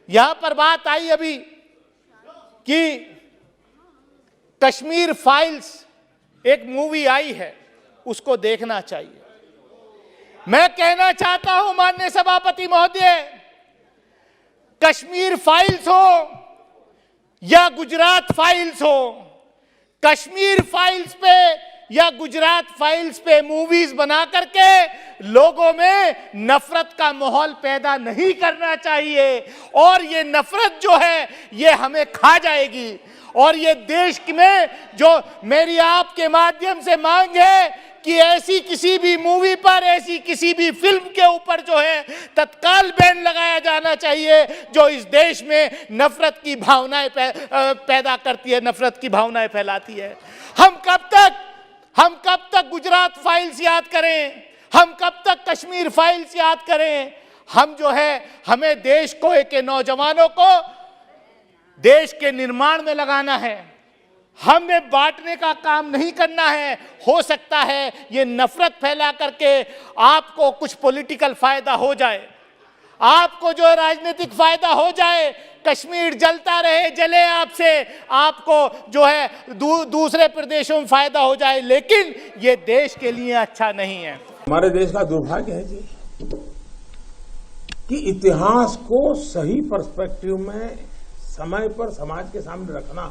यहां पर बात आई अभी कि कश्मीर फाइल्स एक मूवी आई है, उसको देखना चाहिए। मैं कहना चाहता हूं माननीय सभापति महोदय, कश्मीर फाइल्स हो या गुजरात फाइल्स हो, कश्मीर फाइल्स पे या गुजरात फाइल्स पे मूवीज बना करके लोगों में नफरत का माहौल पैदा नहीं करना चाहिए। और ये नफरत जो है ये हमें खा जाएगी। और ये देश में जो मेरी आपके माध्यम से मांग है कि ऐसी किसी भी मूवी पर, ऐसी किसी भी फिल्म के ऊपर जो है तत्काल बैन लगाया जाना चाहिए जो इस देश में नफरत की भावनाएं पैदा करती है, नफरत की भावनाएं फैलाती है। हम कब तक गुजरात फाइल्स याद करें, हम कब तक कश्मीर फाइल्स याद करें? हम जो है हमें देश को, एक नौजवानों को देश के निर्माण में लगाना है, हमें बांटने का काम नहीं करना है। हो सकता है ये नफरत फैला करके आपको कुछ पॉलिटिकल फायदा हो जाए, आपको जो राजनीतिक फायदा हो जाए, कश्मीर जलता रहे, जले आपसे, आपको जो है दूसरे प्रदेशों में फायदा हो जाए, लेकिन ये देश के लिए अच्छा नहीं है। हमारे देश का दुर्भाग्य है जी कि इतिहास को सही पर्सपेक्टिव में समय पर समाज के सामने रखना,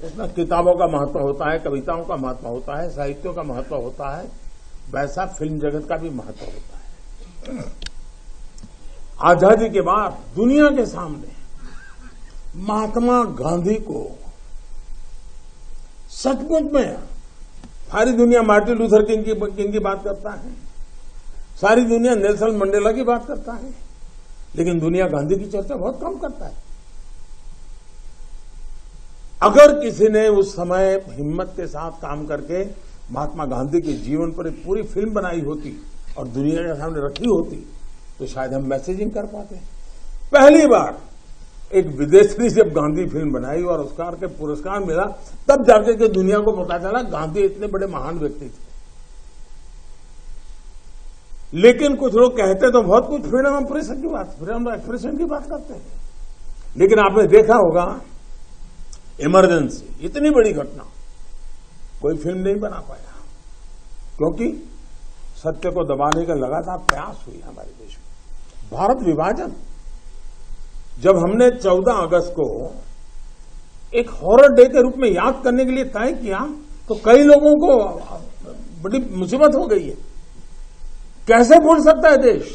इसमें किताबों का महत्व होता है, कविताओं का महत्व होता है, साहित्यों का महत्व होता है, वैसा फिल्म जगत का भी महत्व होता है। आजादी के बाद दुनिया के सामने महात्मा गांधी को सचमुच में सारी दुनिया मार्टिन लूथर किंग की बात करता है, सारी दुनिया नेल्सन मंडेला की बात करता है, लेकिन दुनिया गांधी की चर्चा बहुत कम करता है। अगर किसी ने उस समय हिम्मत के साथ काम करके महात्मा गांधी के जीवन पर एक पूरी फिल्म बनाई होती और दुनिया के सामने रखी होती तो शायद हम मैसेजिंग कर पाते। पहली बार एक विदेशी जब गांधी फिल्म बनाई और ऑस्कर के पुरस्कार मिला, तब जाकर के दुनिया को पता चला गांधी इतने बड़े महान व्यक्ति थे। लेकिन कुछ लोग कहते तो बहुत कुछ फ्रीडम ऑफ एक्सप्रेशन की बात करते हैं, लेकिन आपने देखा होगा इमरजेंसी, इतनी बड़ी घटना, कोई फिल्म नहीं बना पाया, क्योंकि सत्य को दबाने का लगातार प्रयास हुई हमारे देश में। भारत विभाजन, जब हमने 14 अगस्त को एक हॉरर डे के रूप में याद करने के लिए तय किया तो कई लोगों को बड़ी मुसीबत हो गई है। कैसे भूल सकता है देश?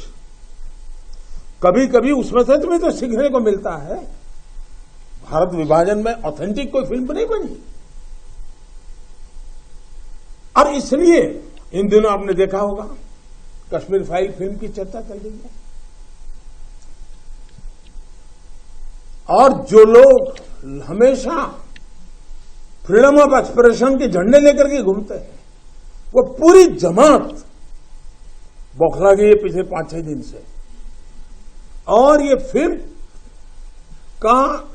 कभी कभी उसमें से तुम्हें तो सीखने को मिलता है। भारत विभाजन में ऑथेंटिक कोई फिल्म नहीं बनी, और इसलिए इन दिनों आपने देखा होगा कश्मीर फाइल फिल्म की चर्चा चल रही है। और जो लोग हमेशा फ्रीडम ऑफ एक्सप्रेशन के झंडे लेकर के घूमते हैं, वो पूरी जमात बौखला गई है पिछले 5-6 दिन से। और ये फिल्म का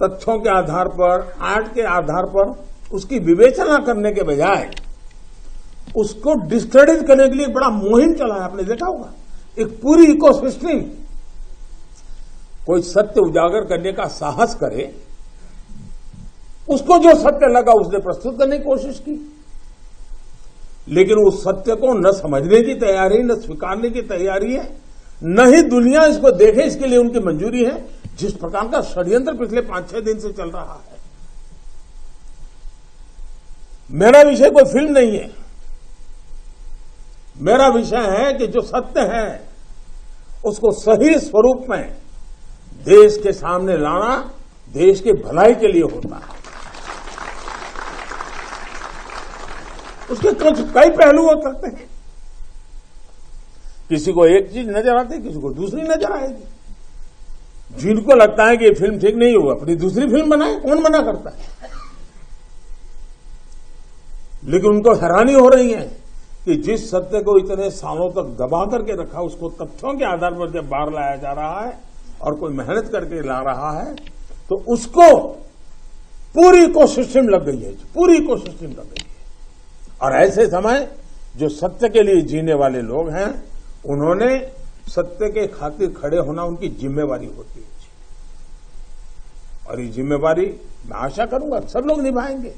तथ्यों के आधार पर, आर्ट के आधार पर उसकी विवेचना करने के बजाय उसको डिस्क्रेडिट करने के लिए बड़ा मुहिम चला है। आपने देखा होगा एक पूरी इकोसिस्टम, कोई सत्य उजागर करने का साहस करे, उसको जो सत्य लगा उसने प्रस्तुत करने की कोशिश की, लेकिन उस सत्य को न समझने की तैयारी, न स्वीकारने की तैयारी है, न ही दुनिया इसको देखे इसके लिए उनकी मंजूरी है। जिस प्रकार का षड्यंत्र पिछले 5-6 दिन से चल रहा है। मेरा विषय कोई फिल्म नहीं है, मेरा विषय है कि जो सत्य है उसको सही स्वरूप में देश के सामने लाना देश की भलाई के लिए होता है। उसके कुछ कई पहलू हो सकते हैं, किसी को एक चीज नजर आती है, किसी को दूसरी नजर आएगी। जिनको लगता है कि ये फिल्म ठीक नहीं होगा अपनी दूसरी फिल्म बनाए, कौन मना करता है? लेकिन उनको हैरानी हो रही है कि जिस सत्य को इतने सालों तक दबा करके रखा, उसको तथ्यों के आधार पर जब बाहर लाया जा रहा है और कोई मेहनत करके ला रहा है तो उसको पूरी इकोसिस्टम लग गई है, पूरी इकोसिस्टम लग गई है। और ऐसे समय जो सत्य के लिए जीने वाले लोग हैं, उन्होंने सत्य के खातिर खड़े होना उनकी जिम्मेवारी होती है। और ये जिम्मेवारी मैं आशा करूंगा सब लोग निभाएंगे।